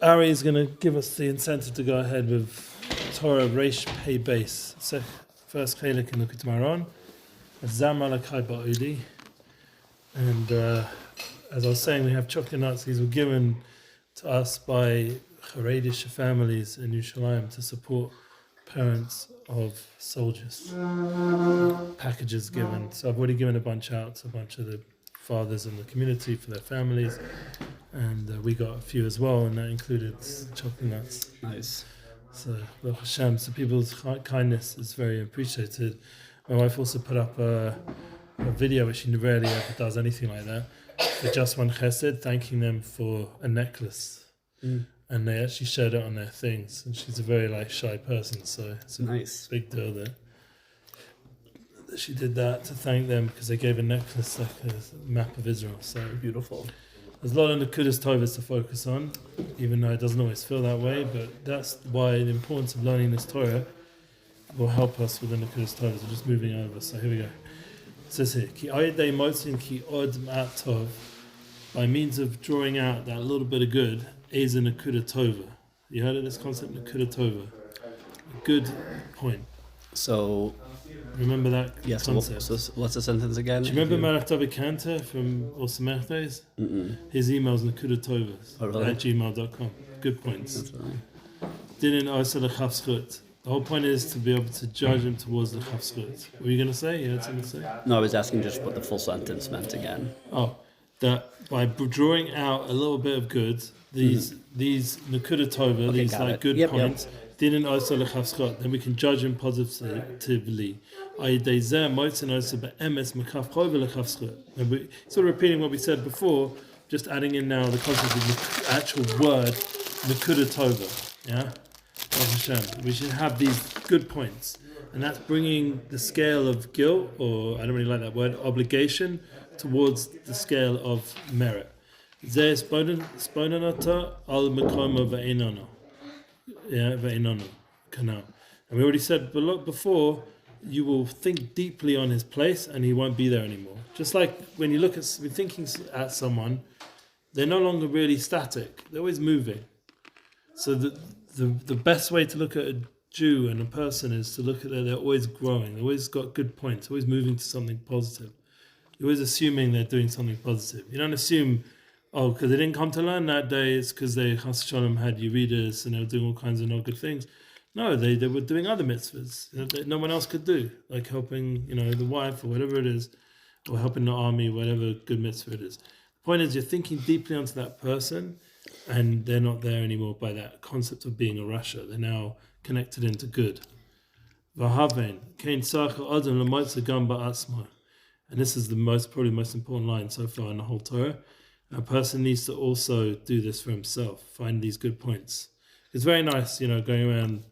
Ari is going to give us the incentive to go ahead with Torah Reish Pei Base. So first Chelik in Likutei Moharan, Azamra Elokai BOdi. And as I was saying, we have chocolate nuts. These were given to us by Haredish families in Yerushalayim to support parents of soldiers. Packages given. So I've already given a bunch out to a bunch of the fathers in the community for their families. And we got a few as well, and that included chocolate nuts. Nice. So, Baruch Hashem, so people's kindness is very appreciated. My wife also put up a video, which she rarely ever does anything like that, for Just One Chesed, thanking them for a necklace. And they actually shared it on their things. And she's a very shy person, so it's a nice big deal that she did that to thank them because they gave a necklace like a map of Israel. So beautiful. There's a lot of Nekudas Tovas to focus on, even though it doesn't always feel that way, but that's why the importance of learning this Torah will help us with the Nekudas Tovas. We're just moving over, so here we go. It says here, Ki ayedei motzin ki od ma'at tov, by means of drawing out that little bit of good, is a Nekuda Tova. You heard of this concept, Nekuda Tova? A good point. So, remember that concept? So what's the sentence again? Do you remember Marach David Kanter from Osamech days? His email's Nekuda Tovas at gmail.com. Good points. Didn't also the Chavschut. The whole point is to be able to judge him towards the Chavschut. What were you going to say? You had something to say? No, I was asking just what the full sentence meant again. Oh, that by drawing out a little bit of good, these Nekuda Tova, these good points, didn't also the Chavschut, then we can judge him positively. And we sort of repeating what we said before, just adding in now the concept of the actual word Nekuda Tova. Yeah? We should have these good points. And that's bringing the scale of guilt, or I don't really like that word, obligation, towards the scale of merit. Yeah, and we already said before, you will think deeply on his place and he won't be there anymore. Just like when you look at, we're thinking at someone, they're no longer really static, they're always moving. So the best way to look at a Jew and a person is to look at they're always growing, they've always got good points, always moving to something positive. You're always assuming they're doing something positive. You don't assume, because they didn't come to learn that day, it's because they Chas Shalom had Yeridas and they were doing all kinds of not good things. No, they were doing other mitzvahs that no one else could do, like helping the wife or whatever it is, or helping the army, whatever good mitzvah it is. The point is, you're thinking deeply onto that person, and they're not there anymore by that concept of being a rasha. They're now connected into good. And this is probably the most important line so far in the whole Torah. A person needs to also do this for himself, find these good points. It's very nice, going around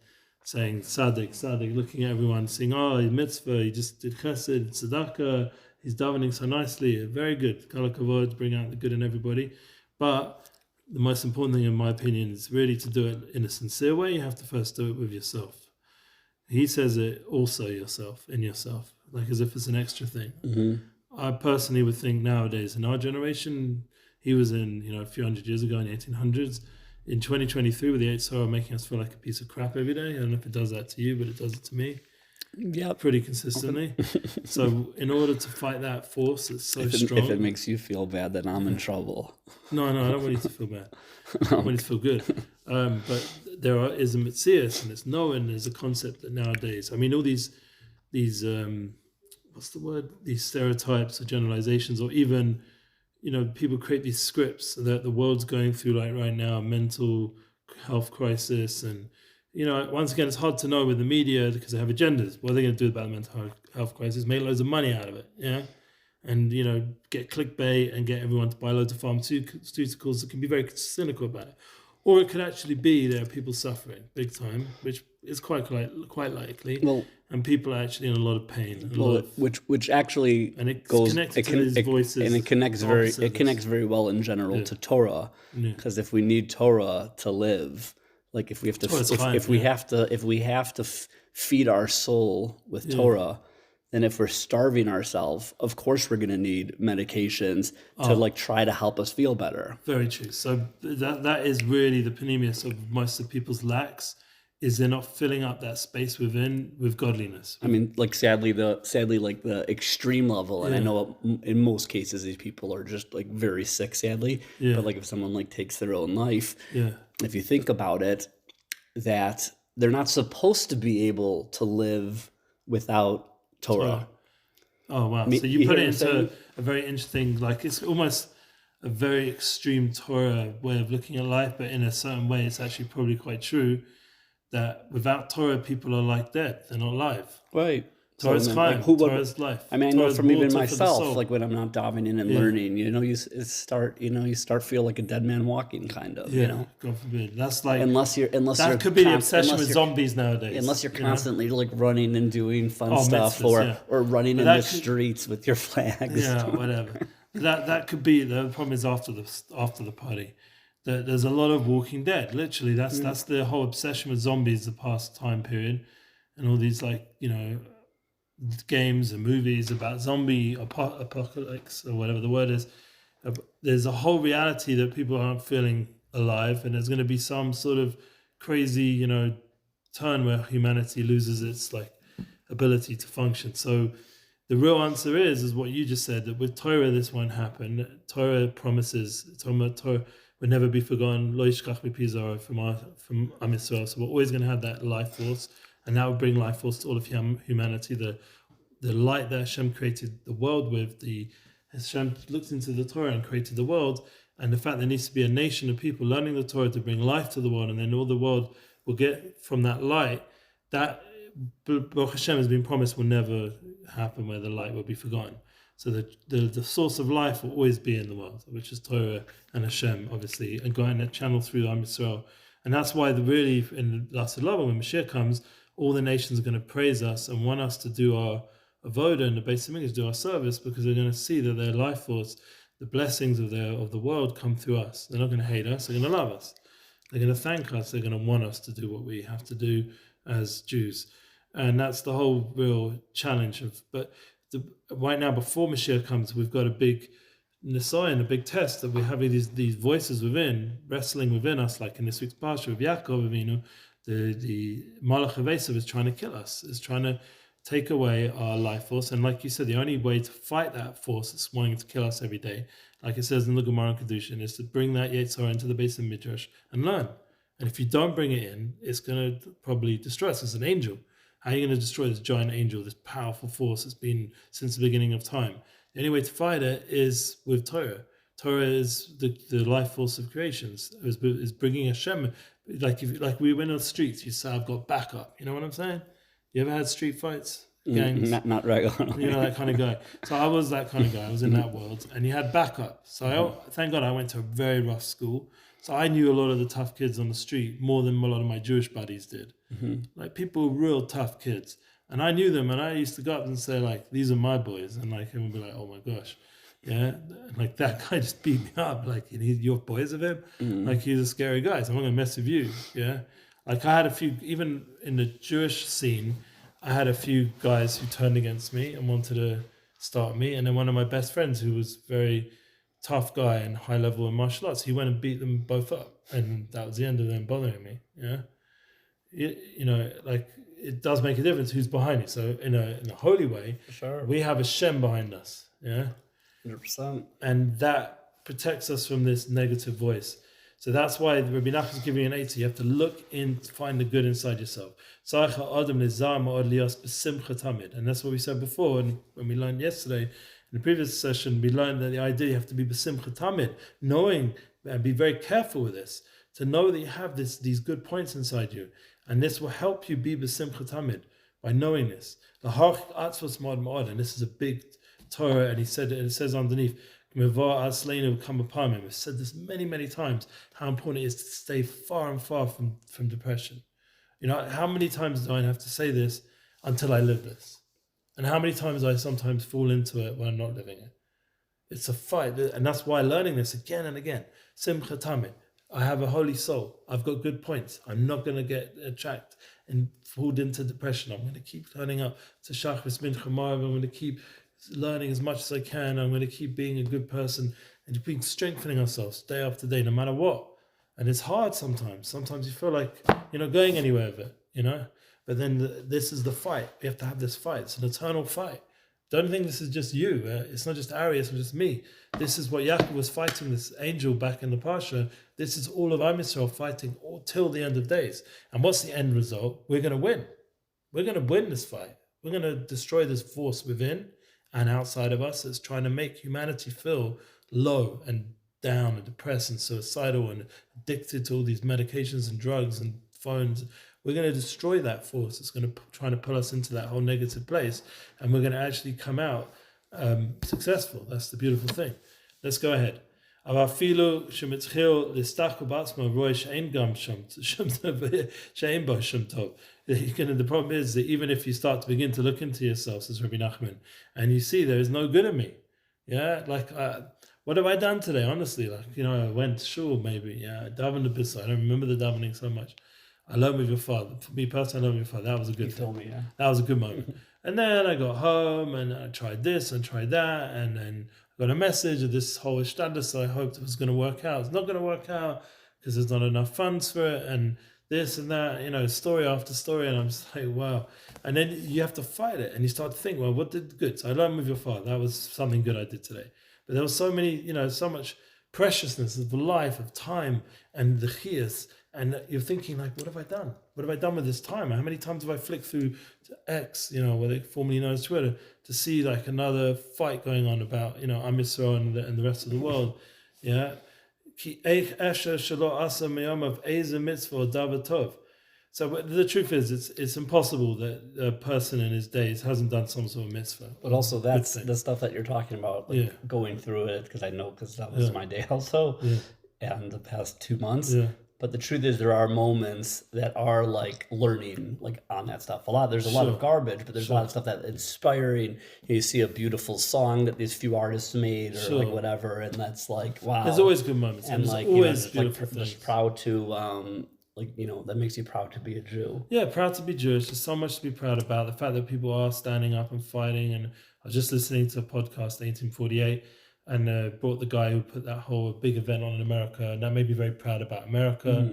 saying tzaddik, looking at everyone, saying, he mitzvah, he just did chesed, tzedakah, he's davening so nicely, very good, kol hakavod, bring out the good in everybody. But the most important thing, in my opinion, is really to do it in a sincere way. You have to first do it with yourself. He says it also in yourself, like as if it's an extra thing. I personally would think nowadays, in our generation, he was in, a few hundred years ago in the 1800s, in 2023 with the Yisrael making us feel like a piece of crap every day. I don't know if it does that to you, but it does it to me. Yeah, pretty consistently. So in order to fight that force that's so strong... If it makes you feel bad, then I'm in trouble. No, I don't want you to feel bad. I want you to feel good. But there is a mitzias, and it's known as a concept that nowadays... I mean, all these what's the word? These stereotypes or generalizations, or even... people create these scripts that the world's going through, like right now, a mental health crisis. And, once again, it's hard to know with the media because they have agendas. What are they going to do about the mental health crisis? Make loads of money out of it, yeah? And, get clickbait and get everyone to buy loads of pharmaceuticals that can be very cynical about it. Or it could actually be there are people suffering big time, which is quite likely. Well, and people are actually in a lot of pain. Which actually and it goes connected to these voices, and it connects very well in general to Torah, because if we need Torah to live, like if we have to feed our soul with Torah, then if we're starving ourselves, of course we're going to need medications to like try to help us feel better. Very true. So that is really the panemius of most of people's lacks, is they're not filling up that space within with godliness. I mean, like sadly, like the extreme level, and I know in most cases these people are just like very sick, sadly. Yeah. But like if someone like takes their own life, Yeah. if you think about it, that they're not supposed to be able to live without Torah. Oh wow! I mean, so you put hear it what I'm into a very interesting, like it's almost a very extreme Torah way of looking at life, but in a certain way, it's actually probably quite true that without Torah, people are like dead; they're not alive. Right. Torah's So, time. Torah's life. I mean, I know Torah's from even water for the myself, soul. like when I'm not diving in and learning, you start feel like a dead man walking, kind of. Yeah, You know, God forbid. That's like unless you're that could be the obsession with zombies nowadays. Unless you're constantly like running and doing fun Oh, stuff, mitzvahs, or running in the streets with your flags. Yeah, whatever. That could be the problem. Is after the party, there's a lot of Walking Dead. Literally, that's the whole obsession with zombies the past time period, and all these games and movies about zombie apocalypse or whatever the word is. There's a whole reality that people aren't feeling alive, and there's going to be some sort of crazy, turn where humanity loses its ability to function. So the real answer is what you just said, that with Torah this won't happen. Torah promises, Torah will never be forgotten. Lo yishkach mipi zaro from Am Yisrael. So we're always going to have that life force, and that will bring life force to all of humanity. The light that Hashem created the world with, Hashem looked into the Torah and created the world, and the fact there needs to be a nation of people learning the Torah to bring life to the world, and then all the world will get from that light. That Baruch Hashem has been promised will never happen, where the light will be forgotten. So the source of life will always be in the world, which is Torah and Hashem, obviously, and going that channel through Am Yisrael. And that's why really in the last love, when Mashiach comes, all the nations are going to praise us and want us to do our avoda and the Beis Hamikdash, do our service, because they're going to see that their life force, the blessings of the world come through us. They're not going to hate us, they're going to love us. They're going to thank us, they're going to want us to do what we have to do as Jews. And that's the whole real challenge right now, before Mashiach comes, we've got a big Nisayan, a big test, that we're having these voices within, wrestling within us, like in this week's Parsha with Yaakov Avinu. The Malach HaVesav is trying to kill us, is trying to take away our life force. And like you said, the only way to fight that force that's wanting to kill us every day, like it says in the Gemara and Kedushin, is to bring that Yetzirah into the Beis Midrash and learn. And if you don't bring it in, it's going to probably destroy us. As an angel, how are you going to destroy this giant angel, this powerful force that's been since the beginning of time? The only way to fight it is with Torah. Torah is the life force of creations. Is bringing Hashem. Like we went on the streets, you say, I've got backup. You know what I'm saying? You ever had street fights? Gangs? Not regularly. You know, that kind of guy. So I was that kind of guy. I was in that world. And you had backup. So thank God I went to a very rough school. So I knew a lot of the tough kids on the street more than a lot of my Jewish buddies did. Like people were real tough kids. And I knew them, and I used to go up and say, like, these are my boys. And like, everyone would be like, oh my gosh. Yeah. And like that guy just beat me up. Like, you're boys of him? Like, he's a scary guy. So I'm not going to mess with you. Yeah. Like I had a few, even in the Jewish scene, I had a few guys who turned against me and wanted to start me. And then one of my best friends, who was very tough guy and high level in martial arts, he went and beat them both up. And that was the end of them bothering me. Yeah. It does make a difference who's behind you. So in a holy way, sure, we have a Shem behind us. Yeah. 100%. And that protects us from this negative voice. So that's why Rabbi Nachman is giving you an 80. You have to look in to find the good inside yourself. And that's what we said before. And when we learned yesterday, in the previous session, we learned that the idea you have to be besimcha tamid, knowing and be very careful with this, to know that you have these good points inside you. And this will help you be besimcha tamid by knowing this. And this is a big Torah, and it says underneath, we've said this many, many times, how important it is to stay far and far from depression. You know, how many times do I have to say this until I live this? And how many times I sometimes fall into it when I'm not living it? It's a fight. And that's why learning this again and again, simcha tamid, I have a holy soul. I've got good points. I'm not going to get attracted and pulled into depression. I'm going to keep turning up to Shachris Mincha Maariv. I'm going to keep learning as much as I can. I'm going to keep being a good person and being strengthening ourselves day after day, no matter what. And it's hard sometimes. Sometimes you feel like you're not going anywhere with it, But then this is the fight. We have to have this fight. It's an eternal fight. Don't think this is just you. It's not just Ari, it's not just me. This is what Yaakov was fighting, this angel back in the Pasha. This is all of Am Yisrael fighting all till the end of days. And what's the end result? We're going to win. We're going to win this fight. We're going to destroy this force within and outside of us that's trying to make humanity feel low and down and depressed and suicidal and addicted to all these medications and drugs and phones. We're going to destroy that force. It's going to try to pull us into that whole negative place, and we're going to actually come out successful. That's the beautiful thing. Let's go ahead. The problem is that even if you start to begin to look into yourself, says Rabbi Nachman, and you see there is no good in me, what have I done today? Honestly, I went to shul maybe, I davened a bit. I don't remember the davening so much. I love with your father. For me personally, I love with your father. That was a good thing. Told me, yeah. That was a good moment. And then I got home and I tried this and tried that, and then I got a message of this whole Shtender, so I hoped it was going to work out. It's not going to work out because there's not enough funds for it, and this and that, story after story, and I'm just like, wow. And then you have to fight it, and you start to think, well, what did good? So I learned with your father. That was something good I did today. But there was so many, so much preciousness of life, of time, and the chiyas. And you're thinking, like, what have I done? What have I done with this time? How many times have I flicked through to X, where they formerly known as Twitter, to see like another fight going on about, Am Yisrael and the rest of the world? Yeah. So but the truth is, it's impossible that a person in his days hasn't done some sort of mitzvah. But also that's the stuff that you're talking about, going through it, because that was my day also, and the past 2 months. Yeah. But the truth is, there are moments that are like learning, like on that stuff. There's a lot of garbage, but there's a lot of stuff that's inspiring. You see a beautiful song that these few artists made, or like whatever, and that's like, wow. There's always good moments, and like always beautiful things. Just proud to, that makes you proud to be a Jew. Yeah, proud to be Jewish. There's so much to be proud about. The fact that people are standing up and fighting. And I was just listening to a podcast, 1848. And brought the guy who put that whole big event on in America, and that made me very proud about America.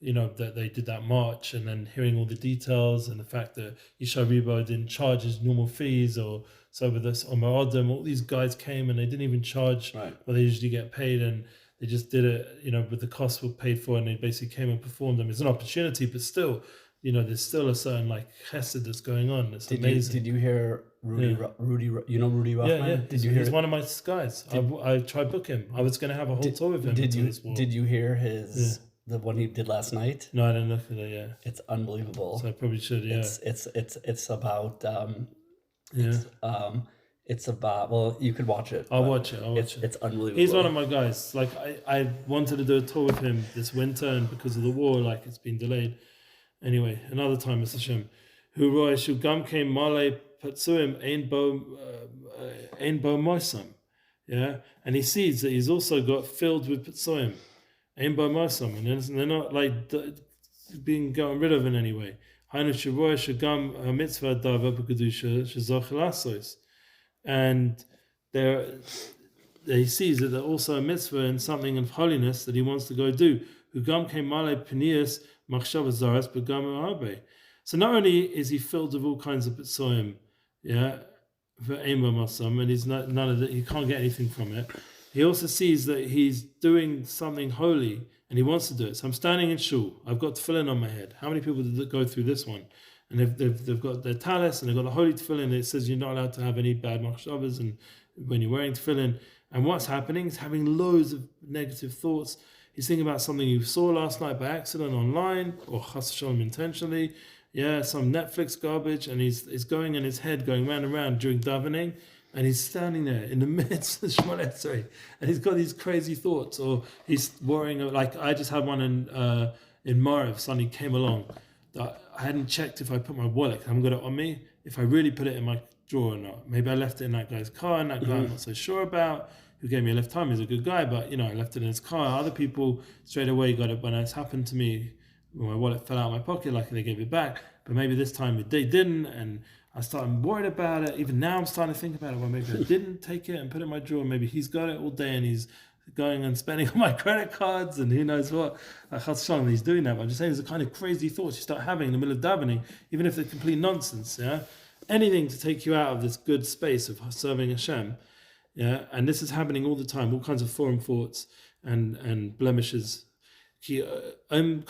That they did that march, and then hearing all the details and the fact that Yisrael Rebo didn't charge his normal fees, or so with this Omarodim, all these guys came and they didn't even charge what they usually get paid, and they just did it, but the costs were paid for, and they basically came and performed them. It's an opportunity, but still, there's still a certain like chesed that's going on. It's amazing. Did you hear Rudy? You know Rudy Ruchman? Yeah. Did you hear? He's one of my guys. I tried to book him. I was going to have a whole tour with him. Did you hear his the one he did last night? No, I didn't look at it. Yeah, it's unbelievable. So I probably should. Yeah, it's about It's about, well, you could watch it. I'll watch it. It's unbelievable. He's one of my guys. Like I wanted to do a tour with him this winter, and because of the war, like it's been delayed. Anyway, another time, Mr. Shem. Who roy shugam came male patsuim ein bo moisam. Yeah, and he sees that he's also got filled with patsuim ein bo moisam, and they're not like being gotten rid of in any way. Hainu shroy shugam mitzvah dava b'kedusha shezoch lasos. And he sees that there's also a mitzvah and something of holiness that he wants to go do. So not only is he filled with all kinds of pitsoim, and he's none of that, he can't get anything from it. He also sees that he's doing something holy and he wants to do it. So I'm standing in shul. I've got tefillin on my head. How many people did go through this one? And they've got their talis and they've got the holy tefillin. It says you're not allowed to have any bad machshavas and when you're wearing tefillin. And what's happening is having loads of negative thoughts. He's thinking about something you saw last night by accident online or chas v'shalom intentionally. Yeah, some Netflix garbage, and he's going in his head, going round and round during davening, and he's standing there in the midst of Shemona Esrei, and he's got these crazy thoughts, or he's worrying. Like I just had one in Mariv. Sonny came along. I hadn't checked if I put my wallet. I haven't got it on me. If I really put it in my drawer or not. Maybe I left it in that guy's car, and that guy I'm not so sure about. who gave me a lift home. He's a good guy, but I left it in his car. Other people straight away got it when it's happened to me. When my wallet fell out of my pocket, luckily they gave it back. But maybe this time they didn't, and I started worried about it. Even now I'm starting to think about it. Well, maybe I didn't take it and put it in my drawer. Maybe he's got it all day and he's going and spending on my credit cards and who knows what. He's doing that. But I'm just saying, there's the kind of crazy thoughts you start having in the middle of davening, even if they're complete nonsense. Yeah, anything to take you out of this good space of serving Hashem. Yeah, and this is happening all the time. All kinds of foreign thoughts and blemishes. And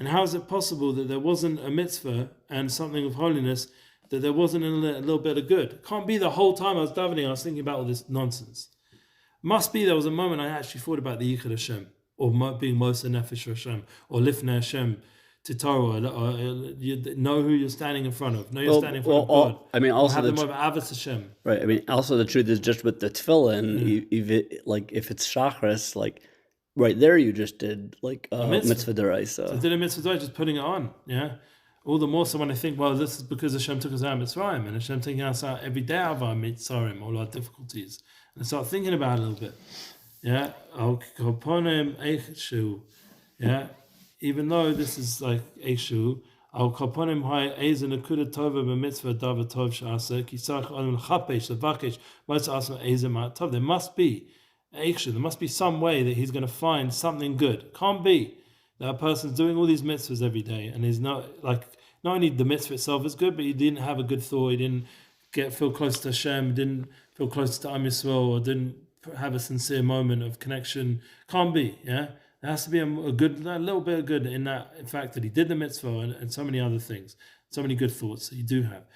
how is it possible that there wasn't a mitzvah and something of holiness, that there wasn't a little bit of good? It can't be the whole time I was davening I was thinking about all this nonsense. Must be there was a moment I actually thought about the Yichud Hashem, or being Mosa Nefesh Hashem, or Lifnei Hashem to Torah, or you know who you're standing in front of. Know you're standing in front of God. I mean, also have the moment of Avos Hashem. Right. I mean, also the truth is just with the tefillin, if it's Shachris, like right there, you just did like a mitzvah deraisa. So did a mitzvah deraisa, just putting it on. Yeah. All the more so when I think, well, this is because Hashem took us out of Mitzrayim, and Hashem taking us out every day of our Mitzrayim, all our difficulties, and I start thinking about it a little bit. Yeah. Yeah. Even though this is like Eshu, al kaponim hay ezen akuda tova b'mitzvah dava tov shasa kisach adam chapesh levakesh mitzvah asma ezen tov. There must be Eshu. There must be some way that he's going to find something good. Can't be that a person's doing all these mitzvahs every day and he's not only the mitzvah itself is good, but he didn't have a good thought. He didn't feel close to Hashem. Didn't feel close to Am Yisrael, or didn't have a sincere moment of connection. Can't be. Yeah. There has to be a little bit of good in that, in fact, that he did the mitzvah and so many other things, so many good thoughts that you do have.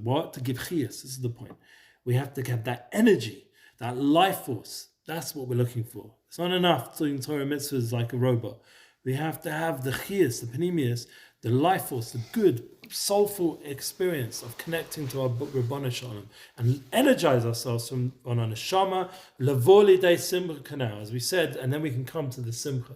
What? To give chiyas. This is the point. We have to have that energy, that life force. That's what we're looking for. It's not enough doing Torah mitzvahs like a robot. We have to have the chiyas, the panemius, the life force, the good, soulful experience of connecting to our Rabbanu Shalom and energize ourselves on our neshama, lavoli de simcha now, as we said, and then we can come to the simcha.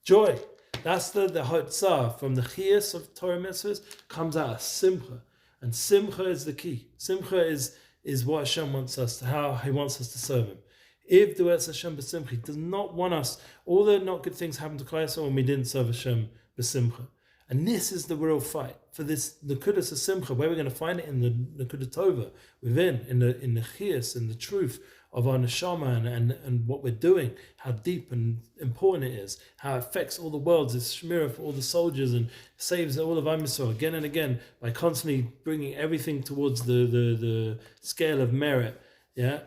Joy. That's the hotzah from the chiyas of Torah mitzvahs comes out of simcha. And simcha is the key. Simcha is what Hashem wants us to, how He wants us to serve Him. If the Hashem b'simcha, He does not want us, all the not good things happen to Klal Yisrael when we didn't serve Hashem b'simcha. And this is the real fight for this Nekudas of Simcha. Where we're going to find it in the Nekudah Tova, within in the Chiyas, in the truth of our neshama and what we're doing, how deep and important it is, how it affects all the worlds. It's shmirah for all the soldiers and saves all of Am Yisrael again and again by constantly bringing everything towards the scale of merit. Yeah,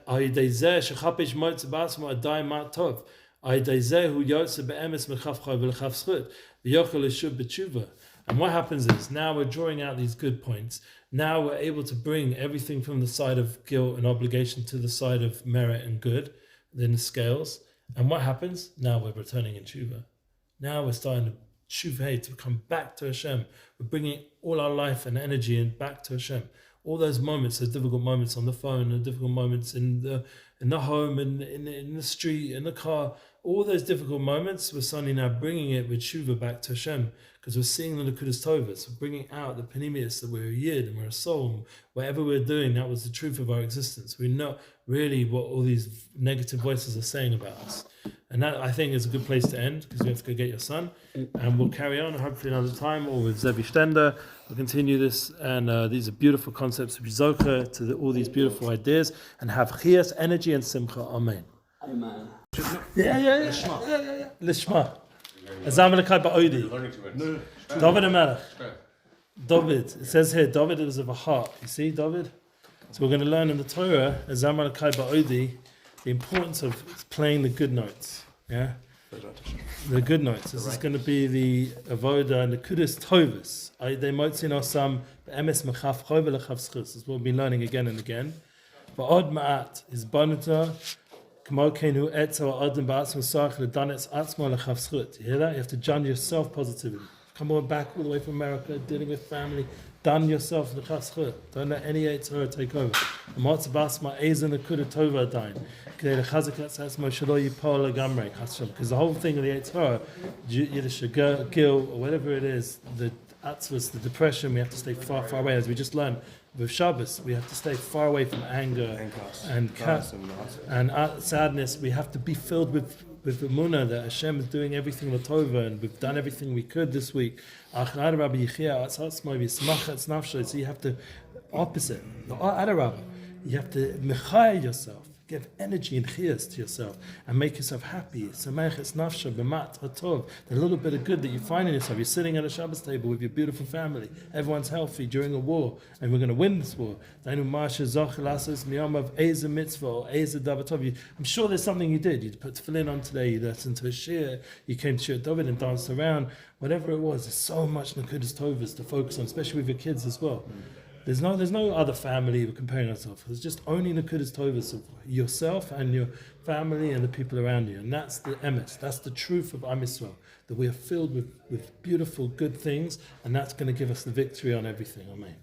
and what happens is now we're drawing out these good points. Now we're able to bring everything from the side of guilt and obligation to the side of merit and good, then the scales. And what happens? Now we're returning in tshuva. Now we're starting to tshuva, to come back to Hashem. We're bringing all our life and energy in back to Hashem. All those moments, those difficult moments on the phone, the difficult moments in the home, in the street, in the car, all those difficult moments, we're suddenly now bringing it with tshuva back to Hashem, because we're seeing the Nekudas Tovas, we're bringing out the panemius that we're a yid and we're a soul, and whatever we're doing, that was the truth of our existence. We know really what all these negative voices are saying about us. And that, I think, is a good place to end, because we have to go get your son. And we'll carry on, hopefully another time, or with Zevi Shtender. We'll continue this, and these are beautiful concepts of Zocha to all these beautiful ideas, and have chiyas, energy, and simcha. Amen. Amen. Yeah. Lishma. Azamra BOdi. David and Melech. David. It says here, David is of a heart. You see, David? So we're going to learn in the Torah, Azamra BOdi, the importance of playing the good notes. Yeah? The good notes. This is going to be the avoda and the Nekudas Tovas. They might see now some emes mechaf chovel lechav schus. This is what we'll be learning again and again. But od ma'at is banuta. You hear that? You have to judge yourself positively. Come on back all the way from America, dealing with family. Done yourself. Don't let any Torah take over. Because the whole thing of the Torah, Yiddish, Gil, or whatever it is, the atzvus, the depression, we have to stay far, far away. As we just learned with Shabbos, we have to stay far away from anger and sadness. We have to be filled with emunah that Hashem is doing everything l'tova, and we've done everything we could this week. So you have to opposite, the Adarabah. You have to mechayah yourself, give energy and chiyas to yourself, and make yourself happy. Samech es nafsha b'mat hatov. The little bit of good that you find in yourself. You're sitting at a Shabbos table with your beautiful family. Everyone's healthy during a war, and we're going to win this war. I'm sure there's something you did. You put tefillin on today. You listened to a shir. You came to Shirat David and danced around. Whatever it was, there's so much Nekudas Tovas to focus on, especially with your kids as well. There's no other family we're comparing ourselves. There's just only Nekudas Tovas of yourself and your family and the people around you. And that's the emes. That's the truth of Am Yisrael. That we are filled with beautiful, good things, and that's going to give us the victory on everything. Amen.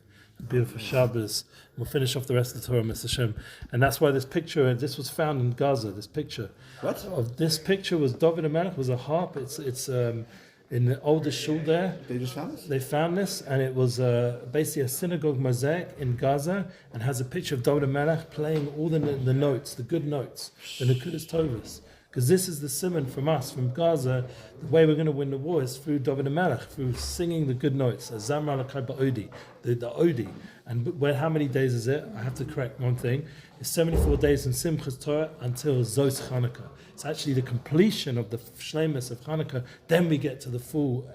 Beautiful Shabbos. We'll finish off the rest of the Torah, Mr. Hashem. And that's why this picture, this was found in Gaza, this picture. What? This picture was David HaMelech, was a harp. It's in the oldest shul there. They just found this? They found this, and it was basically a synagogue mosaic in Gaza, and has a picture of David HaMelech playing all the notes, the good notes, the Nekudas Tovas. Because this is the simon from us, from Gaza. The way we're going to win the war is through David HaMelech, through singing the good notes. Azamra, Elokai, BOdi, the BOdi. And how many days is it? I have to correct one thing. It's 74 days in Simchas Torah until Zos Chanukah. It's actually the completion of the shleimus of Chanukah. Then we get to the full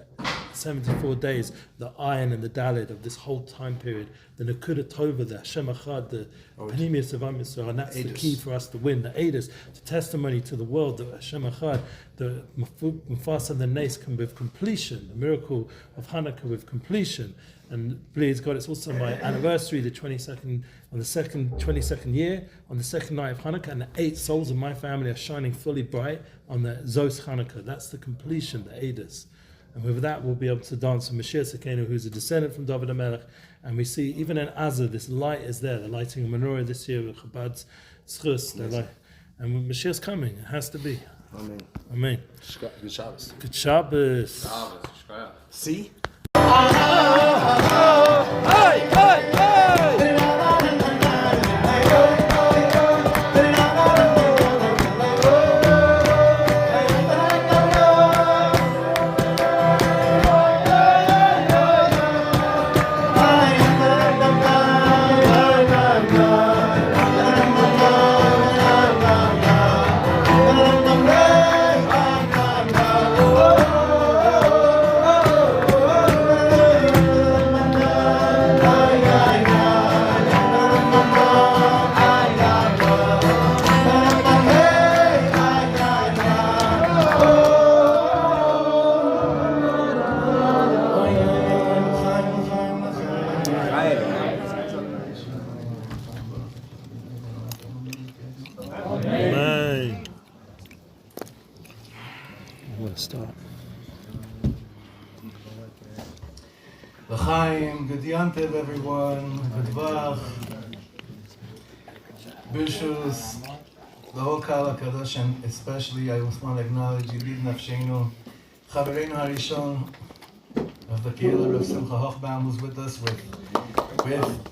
74 days, the ayin and the dalid of this whole time period, the Nekuda Tova, the Hashem Echad, the Panimius of Am Yisrael, and that's the key for us to win. The Eidos, the testimony to the world, the Hashem Echad, the Mufasa, the Nes, with completion, the miracle of Hanukkah with completion. And please God, it's also my anniversary, the 22nd, on the 22nd year, on the second night of Hanukkah, and the 8 souls of my family are shining fully bright on the Zos Chanukah. That's the completion, the Eidos. And with that, we'll be able to dance with Mashiach Sekenu, who's a descendant from David HaMelech. And we see, even in Gaza, this light is there. They're lighting a menorah this year with Chabad's Schus. And when Mashiach's coming, it has to be. Amen. Amen. Good Shabbos. Good Shabbos. See? L'chaim, good yantiv everyone, good vach, Bishus, the whole Kala Kadosh, and especially I just want to acknowledge Yidid Nafshenu, Chavereinu Harishon of the Kehillah of Simcha Hochbaum, who's with us with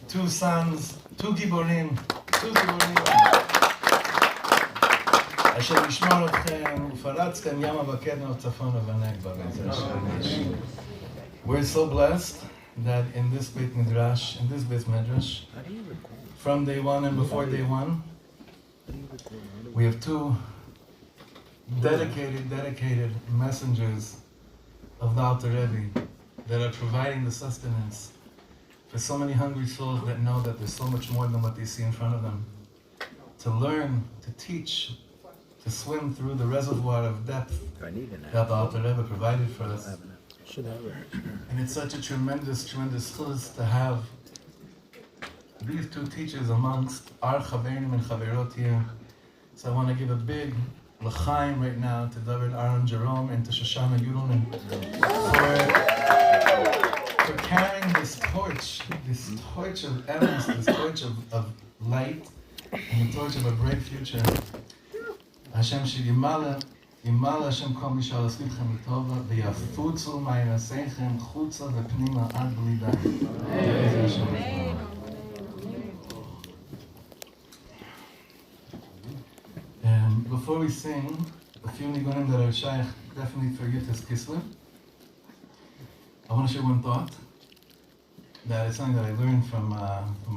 2 sons, 2 giborim. Hashem yishmor otchem, ufaratzkem yama v'kedna v'tzafon v'negba b'ezeh Hashem. We're so blessed that in this Beit Midrash, in this Beit Midrash, from day one and before day one, we have 2 dedicated messengers of the Alter Rebbe that are providing the sustenance for so many hungry souls that know that there's so much more than what they see in front of them. To learn, to teach, to swim through the reservoir of depth that the Alter Rebbe provided for us. And it's such a tremendous chuz to have these 2 teachers amongst our chaverim and chaverot here. So I want to give a big l'chaim right now to David Aaron Jerome and to Shoshana Yudelman for carrying this torch of evidence, this torch of light, and the torch of a bright future. Hashem Shiyimala ימלא השם כל משאל עשיתכם לטובה, ויפוצו מעשיכם חוצה ופנימה עד בלי די. Before we sing, a few nigunim that are shaykh definitely for Yitzchak Kislev. I want to share one thought. That is something that I learned from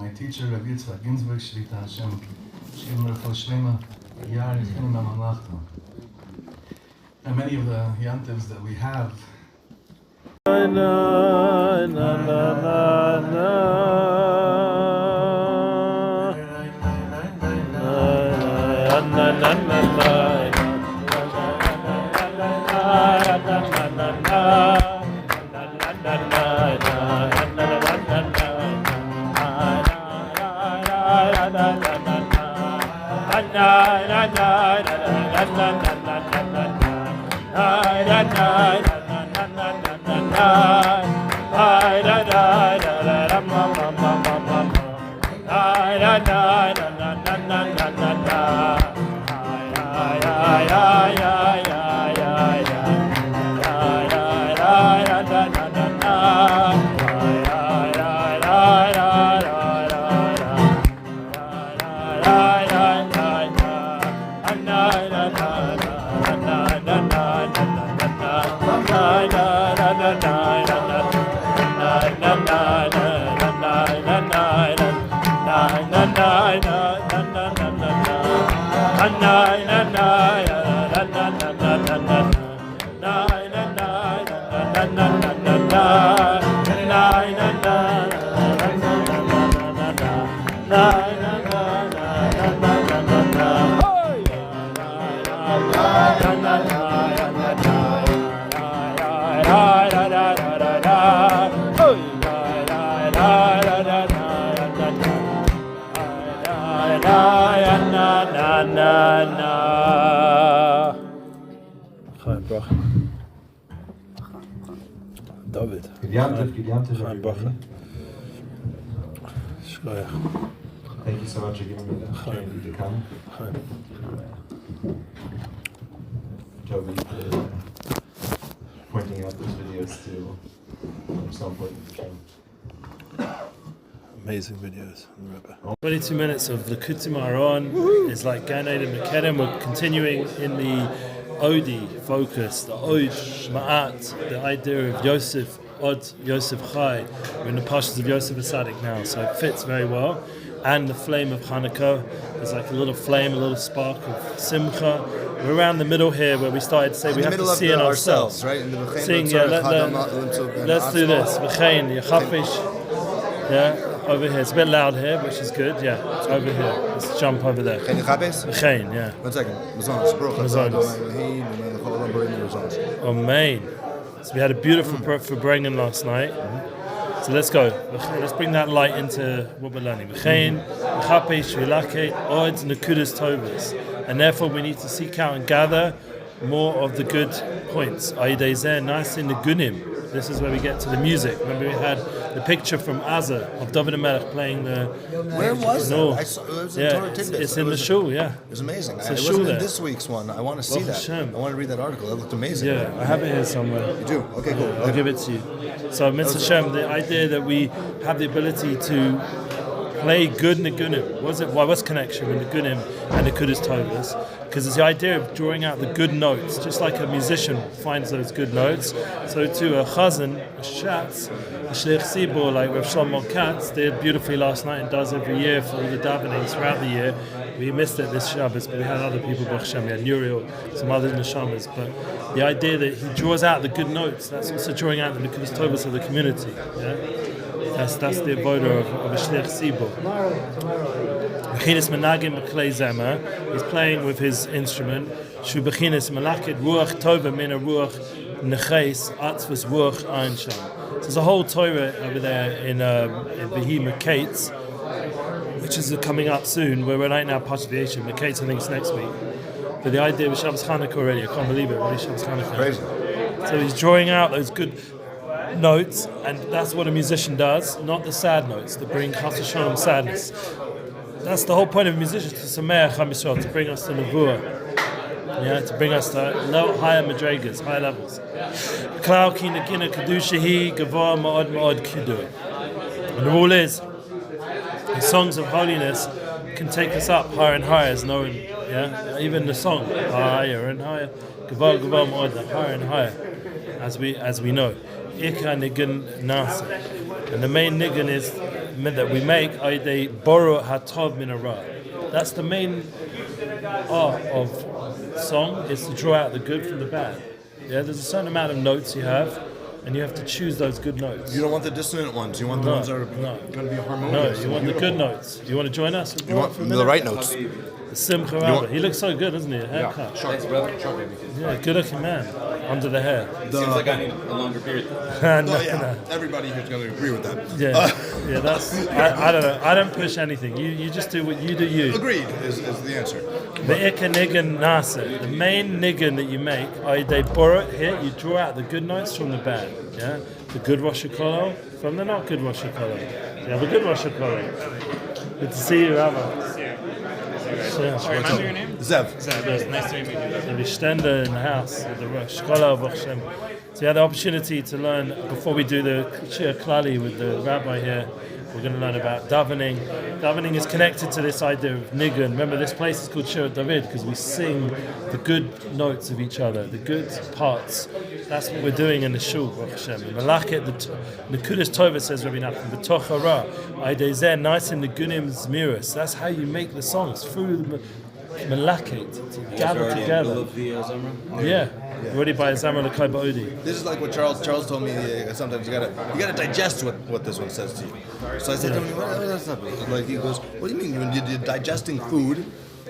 my teacher, Rabbi Yitzchak Ginsburg, Shlita Hashem, Shivim Rafal Shlema, Yar Yichim Mamlachta. And many of the yantivs that we have. Na na na na na na na David. Thank you so much for giving me the opportunity to come. Toby, pointing out those videos to some point in the show. Amazing videos. 22 minutes of Likutei Moharan is like Gan Eden Mekedem. We're continuing in the BOdi focus, the Od Ma'at, the idea of Yosef, Od Yosef Chai. We're in the Pashas of Yosef Asadik now, so it fits very well. And the flame of Chanukah, there's like a little flame, a little spark of Simcha. We're around the middle here where we started to say we have to see in ourselves. Right? In the Seeing, yeah, let's do this. V'chein, Yechafish, yeah. Over here. It's a bit loud here, which is good. Yeah, it's over here. Let's jump over there. Chayin, yeah. 1 second. Amen. So we had a beautiful Farbrengen last night. So let's go. Let's bring that light into what we're learning. And therefore we need to seek out and gather more of the good points. Nice in the gunim. This is where we get to the music. Remember we had the picture from Gaza of David HaMelech playing the... Where was that? I saw, it was in Torah Tidbits. It's in the shul, yeah. It was amazing. It wasn't in this week's one. I want to see that. Hashem. I want to read that article. That looked amazing. Yeah, I have it here somewhere. You do? Okay, cool. I'll give it to you. So, Mitzvah Hashem, the idea that we have the ability to play good nigunim. What's connection with nigunim and the Kudus Tovas? Because it's the idea of drawing out the good notes, just like a musician finds those good notes. So too, a chazan, a shatz, a shlich sibor, like Rav Shlomo Katz did beautifully last night and does every year for all the davenings throughout the year. We missed it this Shabbos, but we had other people, Baruch Hashem, we had Nuriel, some other neshamas. But the idea that he draws out the good notes, that's also drawing out the Kudus Tovas of the community. Yeah? That's the avodah of a shlich sibor. Bechinas menagim b'klei zemer. He's playing with his instrument. Shu bechinas malakid ruach tova min a ruach neches atzvus ruach ein sham. So there's a whole Torah over there in Behi Mekates, which is coming up soon. We're right now part of the Asian Mekates. I think it's next week. But the idea of Shabbos Chanukah already. I can't believe it. Already Shabbos Chanukah. Crazy. So he's drawing out those good notes, and that's what a musician does, not the sad notes that bring Chas v'Shalom sadness. That's the whole point of a musician, to sameach Ham Yisrael, to bring us to Nevuah. to bring us to higher madrigas, higher levels. Klau ki negina kedushahi gavor ma'od ma'od kidu. And the rule is, the songs of holiness can take us up higher and higher, as no, even the song higher and higher, gavor gavor ma'od, higher and higher, as we know. Ika nigun nasa, and the main nigun is that we make ayde Boruch hatov min hara. That's the main art of song, is to draw out the good from the bad. Yeah, there's a certain amount of notes you have, and you have to choose those good notes. You don't want the dissonant ones. You want the ones that are going to be harmonious. No, you want the good notes. You want to join us? You want the right notes. Simcha Rabba. He looks so good, doesn't he? Haircut. Thanks, brother. Sharp, baby. Yeah, good looking man. Under the hair. Seems like I need a longer beard. No. Everybody here's going to agree with that. Yeah, that's. I don't know. I don't push anything. You just do what you do. You. Agreed is the answer. The Ika Nigan Nasa, the main nigan that you make, they borrow it here, you draw out the good notes from the bad. Yeah? The good Rosh Hashanah from the not good Rosh Hashanah. You have a good Rosh Hashanah. Good to see you, Rabbi. Sorry, remember your name? Zev. It's nice to meet you. There'll be Shtender in the house with the Rosh Hashanah. So you had the opportunity to learn, before we do the Shir Klali with the rabbi here, we're going to learn about davening. Davening is connected to this idea of nigun. Remember, this place is called Shirat David because we sing the good notes of each other, the good parts. That's what we're doing in the shul, Baruch Hashem. Malachet, the Nekudas Tova, says Rabbi Nachman, the Tochara, Aidezeh, nice in the Gunim Zmiris. That's how you make the songs, through the Malachet, to gather together. Yeah. Already by Azamra, Elokai, BOdi. This is like what Charles told me. Sometimes you gotta digest what this one says to you. So I said to him, well, that's not like, he goes, what do you mean? When you're digesting food,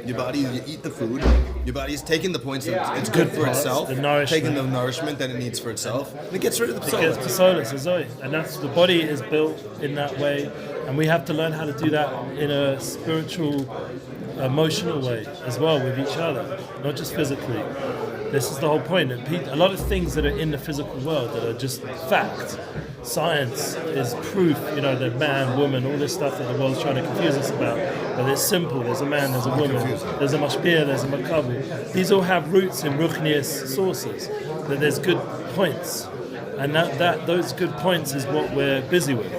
your body, you eat the food, your body's taking the points that it's good for itself, taking the nourishment that it needs for itself, and it gets rid of the psolas. And that's, the body is built in that way, and we have to learn how to do that in a spiritual, emotional way as well with each other, not just physically. This is the whole point. A lot of things that are in the physical world that are just fact. Science is proof, that man, woman, all this stuff that the world's trying to confuse us about. But it's simple. There's a man, there's a woman, there's a mashpia, there's a makabel. These all have roots in ruchnius sources. That there's good points. And that those good points is what we're busy with.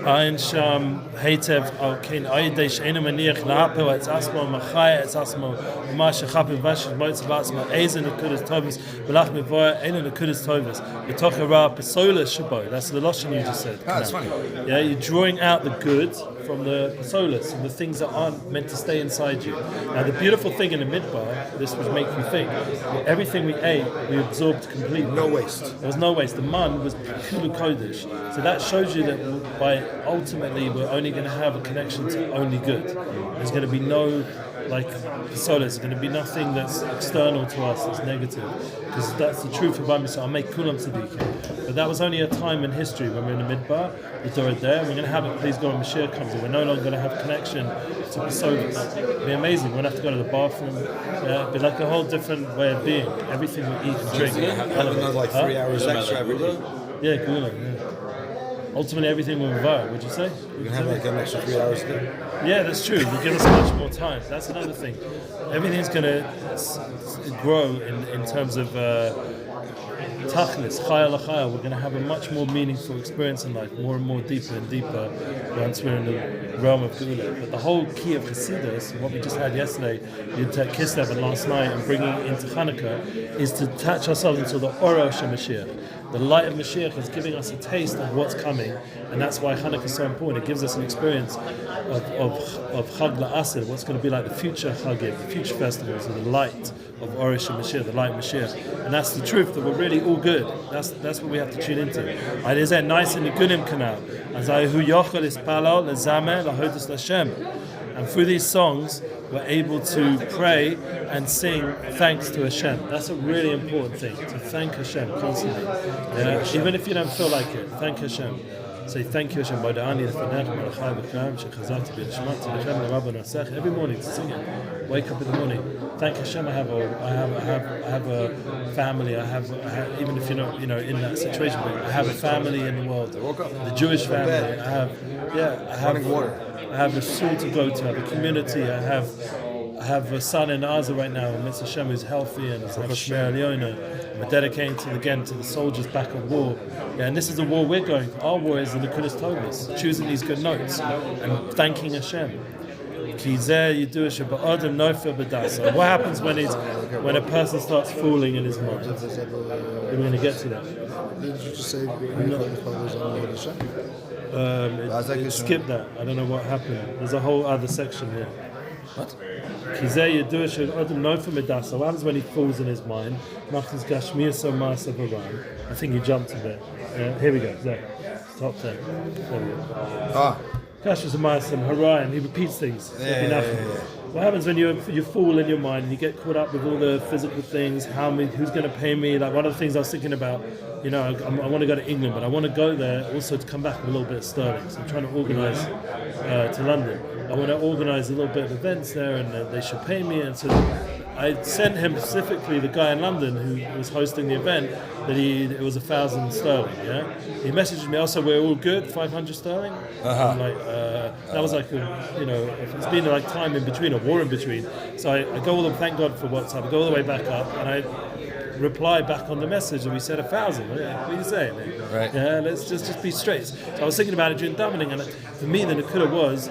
Ein sham heitev al kein ayde sheina maniach la'apel etz asmo machaya etz asmo ma shechapev vash moitz vatzma ezen nekudas tovus velach mevoya ena nekudas tovus b'tochara pesola shabo. That's the lashon you just said. That's funny. Yeah, you're drawing out the good from the pesolas and the things that aren't meant to stay inside you. Now the beautiful thing in the midbar, this would make you think, everything we ate, we absorbed completely. No waste. There was no waste. The man was kulu kodesh. So that shows you that by ultimately we're only going to have a connection to only good. There's going to be no pesolas. There's going to be nothing that's external to us that's negative, because that's the truth of Bami. I'll make kulam tzaddikim. But that was only a time in history when we're in the midbar, the Torah there. We're going to have it. Please God, when Mashiach comes, and we're no longer going to have connection to pesolas. It'll be amazing. We're going to have to go to the bathroom. Yeah, it'll be like a whole different way of being. Everything we eat and drink. Have another 3 hours extra every day. Yeah, gula. Yeah. Ultimately, everything will revive. Would you say? You can have an extra 3 hours a day. Yeah, that's true. You give us much more time. That's another thing. Everything's going to grow in terms of tachlis, chaya l'chaya. We're going to have a much more meaningful experience in life, more and more deeper and deeper once we're in the realm of Geulah. But the whole key of Chassidus, what we just had yesterday, Yud Kislev and last night, and bringing it into Chanukah, is to attach ourselves into the Orosh Mashiach. The light of Mashiach is giving us a taste of what's coming, and that's why Chanukah is so important. It gives us an experience of Chag La'asir, what's going to be like the future Chagim, the future festivals, and the light of Orish and Mashiach, the light of Mashiach. And that's the truth, that we're really all good. That's what we have to tune into. And is that nice in the Gunim canal? And through these songs, we're able to pray and sing thanks to Hashem. That's a really important thing, to thank Hashem constantly. Even if you don't feel like it, thank Hashem. Say thank you Hashem. Every morning, sing it. Wake up in the morning. Thank Hashem. I have a family. I have even if you're not in that situation, but I have a family in the world. The Jewish family. I have running water. I have a school to go to. I have a community. I have a son in Gaza right now, and Mr. Shem who's healthy and is Shmer Eliona. We're dedicating to the soldiers back at war. Yeah, and this is the war we're going. Our war is the Likutei Torah, choosing these good notes and thanking Hashem. What happens when a person starts fooling in his mind? We're going to get to that. Did you just say Skip that. I don't know what happened. There's a whole other section here. What? What happens when he falls in his mind? I think you jumped a bit. Here we go. There. Top 10. There we go. Kashas Amasim Harayim, he repeats things. What happens when you fall in your mind and you get caught up with all the physical things, who's going to pay me? Like one of the things I was thinking about, I want to go to England, but I want to go there also to come back with a little bit of sterling. So I'm trying to organise to London. I want to organise a little bit of events there, and they should pay me. And so I sent him specifically, the guy in London who was hosting the event, that it was 1,000 sterling. Yeah, he messaged me also, we're all good, 500 sterling. I'm like, that was like it's been like time in between, a war in between. So I go all the, thank God for WhatsApp. I go all the way back up and I reply back on the message, and we said 1,000. What are you saying? Right. Yeah, let's just be straight. So I was thinking about it during davening, and for me the Nakuda was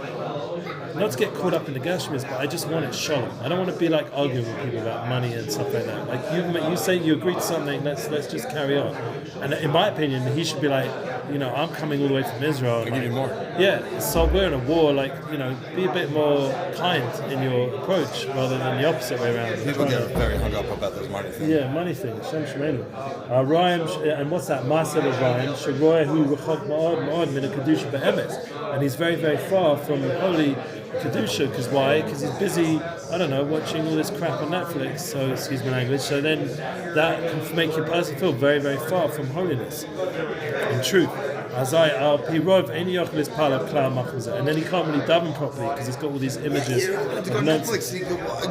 not to get caught up in the Gashmis, but I just want it shown. I don't want to be like arguing with people about money and stuff like that. Like you say you agree to something, let's just carry on. And in my opinion, he should be like, I'm coming all the way from Israel. I give you more. Yeah, so we're in a war. Like, be a bit more kind in your approach rather than the opposite way around. People get very hung up about this money thing. Yeah, money thing. Shem Shemenu. Ryan, and what's that? Maaseh of Ryan. Sharoy hu rechok ma'od min kedusha be'emes, and he's very, very far from holy kedusha. Because why? Because he's busy, watching all this crap on Netflix. So excuse my language. So then that can make your person feel very, very far from holiness and truth. And then he can't really daven properly because he's got all these images. Netflix, a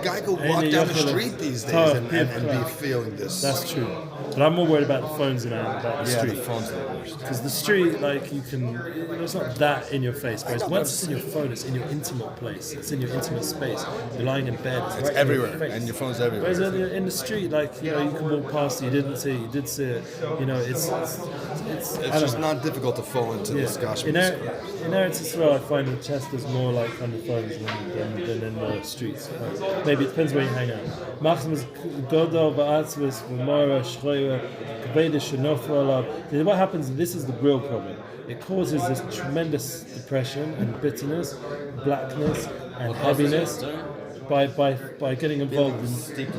guy could walk down the street these days and be feeling this. That's true. But I'm more worried about the phones than I am about the street. The phones are the worst. Because the street, it's not that in your face. Whereas once it's in your phone, it's in your intimate place. It's in your intimate space. You're lying in bed. It's right everywhere, and your phone's everywhere. Whereas in the street, you can walk past it, you didn't see it, you did see it. It's just not difficult to fall into this gosh. In Eretz Yisrael, I find the chest is more like on the phones than in the streets. Maybe it depends where you hang out. What happens, this is the real problem. It causes this tremendous depression and bitterness, blackness and heaviness by getting involved in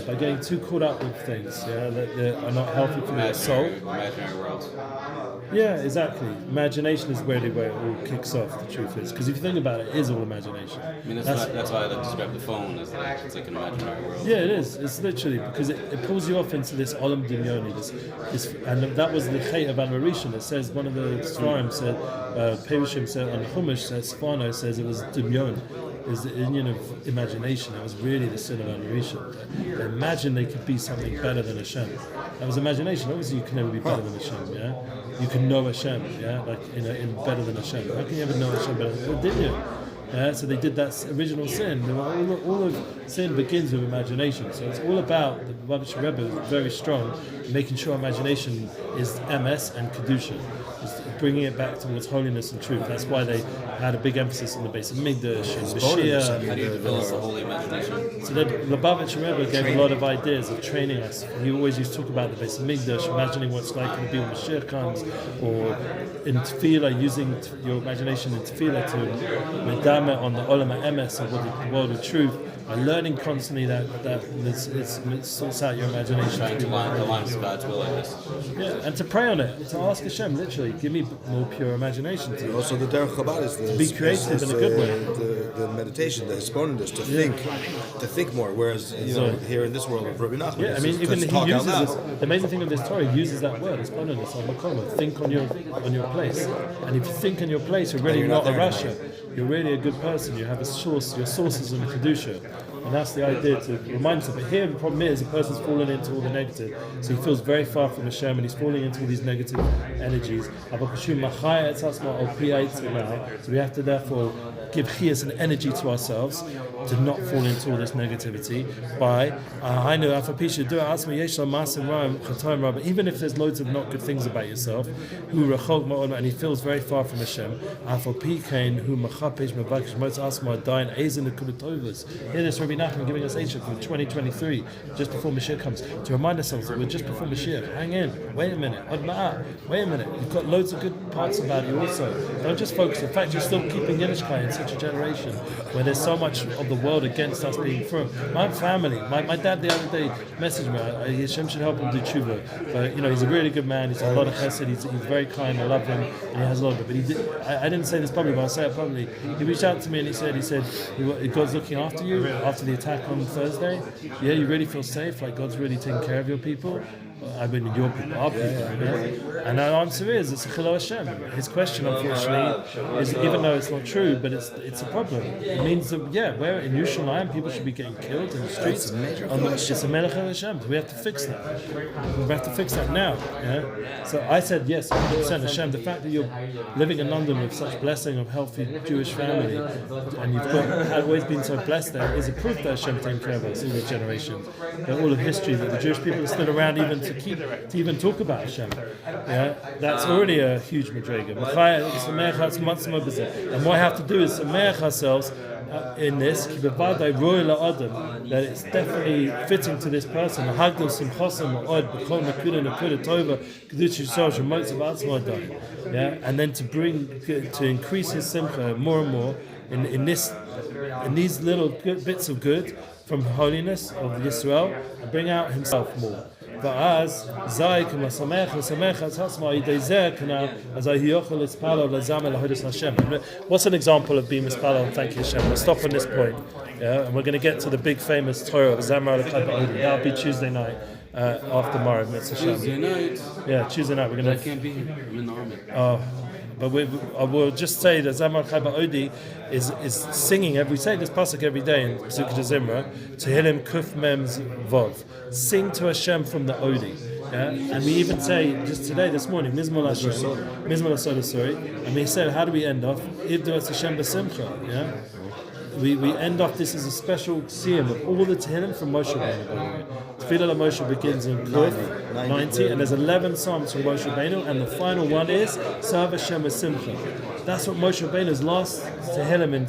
by getting too caught up with things that are not healthy for your soul. Imaginary world. Yeah, exactly. Imagination is really where it all kicks off, the truth is. Because if you think about it, it is all imagination. I mean, that's why I like to describe the phone as it's like an imaginary world. Yeah, it is. It's literally, because it pulls you off into this olam dinyoni, and that was the chait of Al-Marishan. It says, one of the Sfarim said, Perushim said, on the Chumash, Sfano says it was dinyon. Is the union of imagination. That was really the sin of Al-Marishan. They imagined they could be something better than Hashem. That was imagination. Obviously, you can never be better than Hashem. Yeah, you can know Hashem. Yeah, in better than Hashem. How can you ever know Hashem better? Well, didn't you? Yeah, so they did that original sin. All of sin begins with imagination. So it's all about, the Lubavitcher Rebbe is very strong, making sure imagination is MS and Kedusha. Bringing it back towards holiness and truth. That's why they had a big emphasis on the base of Migdash and Mashiach. How do you develop the holy imagination? So the Lubavitcher Rebbe gave a lot of ideas of training us. He always used to talk about the base of Migdash, imagining what it's like to be when Mashiach comes, or in Tefillah, using your imagination in Tefillah to medame on the Olam HaEmes, or the world of truth. By learning constantly that it sorts out your imagination. Trying to align with God's will, I guess. Yeah, and to pray on it, to ask Hashem, literally, give me more pure imagination. Also, the Derech Chabad is to be creative in a good way. The meditation, the exponent to think more. Whereas here in this world of Rabbi Nachman, I mean, even he uses this. The amazing thing of this Torah, he uses that word, exponent, on Makoma. Think on your place, and if you think in your place, you're really not a Rasha. You're really a good person. You have your sources in the Kedusha. And that's the idea, to remind himself. But here the problem is, the person's fallen into all the negative. So he feels very far from Hashem and he's falling into all these negative energies. So we have to therefore give chiyas and energy to ourselves to not fall into all this negativity by even if there's loads of not good things about yourself, and he feels very far from Hashem. Here this Rabbi Nachman giving us Eichel for 2023, just before Mashiach comes, to remind ourselves that we're just before Mashiach. Hang in, wait a minute, wait a minute. You've got loads of good parts about you also. Don't just focus. In fact, you're still keeping Yiddishkeit in such a generation where there's so much of the world against us being firm. My family, my dad the other day messaged me. Hashem should help him do tshuva. But he's a really good man. He's a lot of chesed. He's very kind. I love him, and he has a lot of it. But he did. I didn't say this publicly, but I'll say it publicly. He reached out to me and he said, God's looking after you after the attack on Thursday. Yeah, you really feel safe. Like God's really taking care of your people. I mean, your people, our people. And our answer is, it's a chilul Hashem. His question, unfortunately, is even though it's not true, but it's a problem. It means that, where in Yerushalayim people should be getting killed in the streets. It's a melech Hashem. So we have to fix that. We have to fix that now. Yeah? So I said, yes, 100% Hashem. The fact that you're living in London with such blessing of healthy Jewish family, and you've always been so blessed there, is a proof that Hashem taking care of us all these generations. That all of history, that the Jewish people are still around even to even talk about Hashem. That's already a huge madrega. And what I have to do is sameach ourselves in this, that it's definitely fitting to this person. And then to increase his simcha more and more in these little bits of good from holiness of Yisrael, and bring out himself more. What's an example of being mispalel and thank you Hashem? We'll stop on this point, and we're going to get to the big famous Torah of Azamra. That'll be Tuesday night after Moharan. Tuesday night? Yeah, Tuesday night. We're going to. I can't be here. I'm in the army. But I will just say that Azamra BOdi is singing we say this pasuk every day in Pesukei Azamra, Tehillim Kuf Mem's Vov. Sing to Hashem from the Odi. And we even say, just today, this morning, Mizmor Asod, and we said, how do we end off? Ivdu es Hashem b'simcha. We end off, this is a special siyum of all the Tehillim from Moshe Rabbeinu. Tefillah Moshe begins in Kuf 90, and there's 11 Psalms from Moshe Rabbeinu, and the final one is Serve Hashem b'simcha. That's what Moshe Rabbeinu's last Tehillim in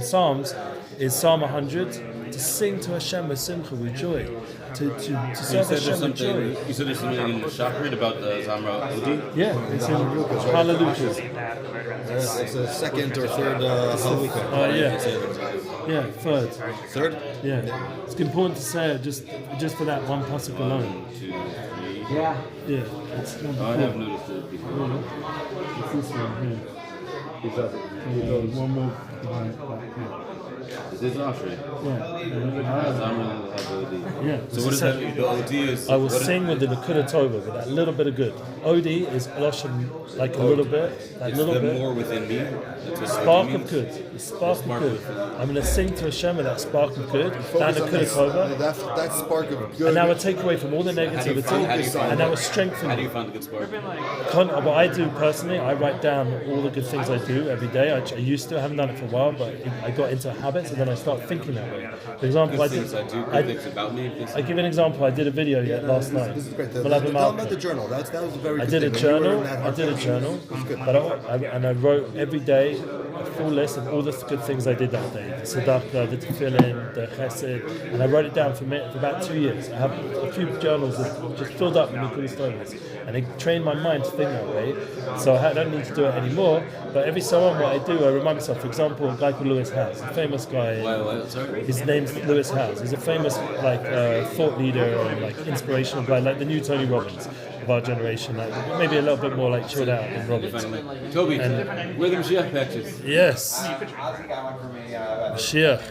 Psalms is Psalm 100, to sing to Hashem b'simcha with joy. To serve Hashem with joy. You said there's something in the Shachrit about the Azamra BOdi? Yeah, it's in Hallelujah. It's a second or third Hallelujah. Yeah, third. Third? Yeah. It's important to say it just for that one pasuk alone. 1, 2, 3. Yeah. It's I have noticed it before. It's this one here. One more back here. This is Ashray. Yeah. So what is that? The BOdi is. I will sing with the Likutei Tova, with that little bit of good. Odi is Lashon, like a little bit, that little bit. More within me. Spark of good. The spark of good. I'm going to sing to Hashem with that spark of good. That Likutei Tova. That spark of good. And that will take away from all the negativity, and that will strengthen. How do you find the good spark? What I do personally, I write down all the good things I do every day. I used to, I haven't done it for a while, but I got into habits, and then I start thinking that way. For example, I give an example. I did a video last night. This is great. Tell them about the journal. That was a very good thing. I did a journal, but I wrote every day a full list of all the good things I did that day. The tzedakah, the tefillin, the chesed, and I wrote it down for about 2 years. I have a few journals that just filled up with Likutei stories, and it trained my mind to think that way. So I don't need to do it anymore. But every so often, what I do, I remind myself. For example, a guy called Lewis Howes, a famous guy. His name's Lewis Howes. He's a famous thought leader and inspirational guy, like the new Tony Robbins of our generation. Maybe a little bit more chilled out than Robbins. Toby, where are the Mashiach patches? Yes. Mashiach.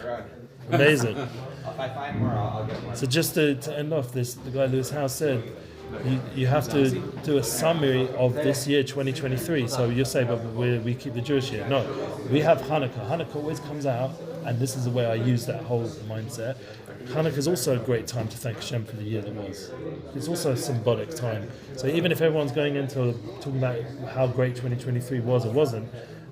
Amazing. So just to end off this, the guy Lewis Howes said, you have to do a summary of this year 2023. So you say, but we keep the Jewish year. No, we have Chanukah. Chanukah always comes out and this is the way I use that whole mindset. Hanukkah is also a great time to thank Hashem for the year that was. It's also a symbolic time. So even if everyone's going into talking about how great 2023 was or wasn't,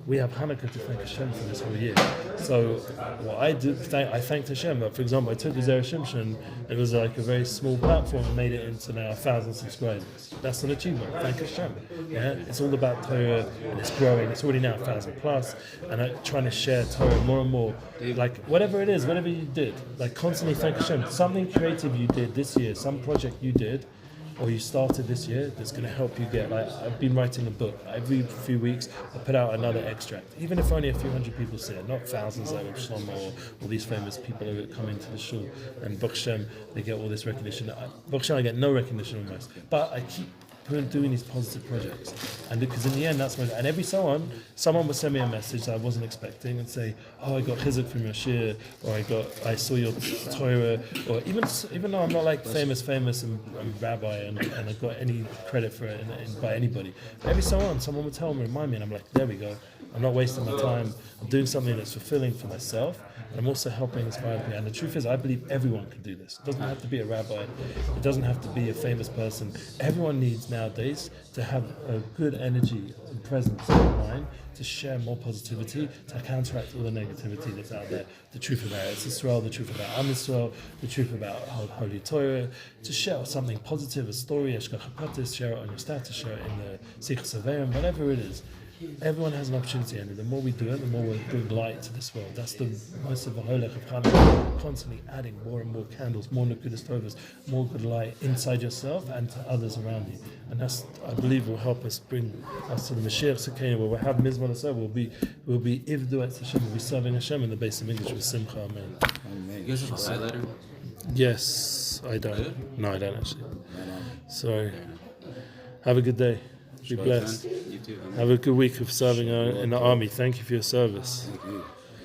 we have Hanukkah to thank Hashem for this whole year. So what I do, I thanked Hashem. But for example, I took the Zera Shimshon. It was like a very small platform and made it into now 1,000 subscribers. That's an achievement. Thank Hashem. Yeah, it's all about Torah and it's growing. It's already now 1,000 plus, and I'm trying to share Torah more and more. Like whatever it is, whatever you did, like constantly thank Hashem. Something creative you did this year, some project you did, or you started this year that's going to help you get, like I've been writing a book. Every few weeks I put out another extract, even if only a few hundred people see it, not thousands like Shlomo or all these famous people who come into the shul, and Baruch Hashem, they get all this recognition. Baruch Hashem, I get no recognition almost, but I keep doing these positive projects, and because in the end that's my, and every so on someone will send me a message that I wasn't expecting and say, oh, I got chizuk from your shir, or I saw your Torah, or even though I'm not like famous and rabbi and I got any credit for it by anybody, every so on someone will tell me, remind me, and I'm like, there we go, I'm not wasting my time, I'm doing something that's fulfilling for myself, and I'm also helping inspire people. And the truth is, I believe everyone can do this. It doesn't have to be a rabbi, it doesn't have to be a famous person. Everyone needs nowadays to have a good energy and presence in mind to share more positivity, to counteract all the negativity that's out there. The truth about Yisrael, the truth about Am Yisrael, the truth about Holy Torah, to share something positive, a story, Eshkach HaPratis, share it on your status, share it in the Sichos Averim, whatever it is. Everyone has an opportunity, and the more we do it, the more we bring light to this world. That's the most of the Holech of Chanukah, constantly adding more and more candles, more Nekudas Tovos, more good light inside yourself and to others around you. And that's, I believe, will help us bring us to the Mashiach Sekena, where we'll have Mizmor Aseh, we'll be Ivdu Et Hashem, we'll be serving Hashem in the base of English with Simcha, Amen. You guys have a highlighter? Yes, I don't. No, I don't actually. Sorry. Have a good day. Be blessed. You too. Have a good week of serving in the army. Thank you for your service. Thank you.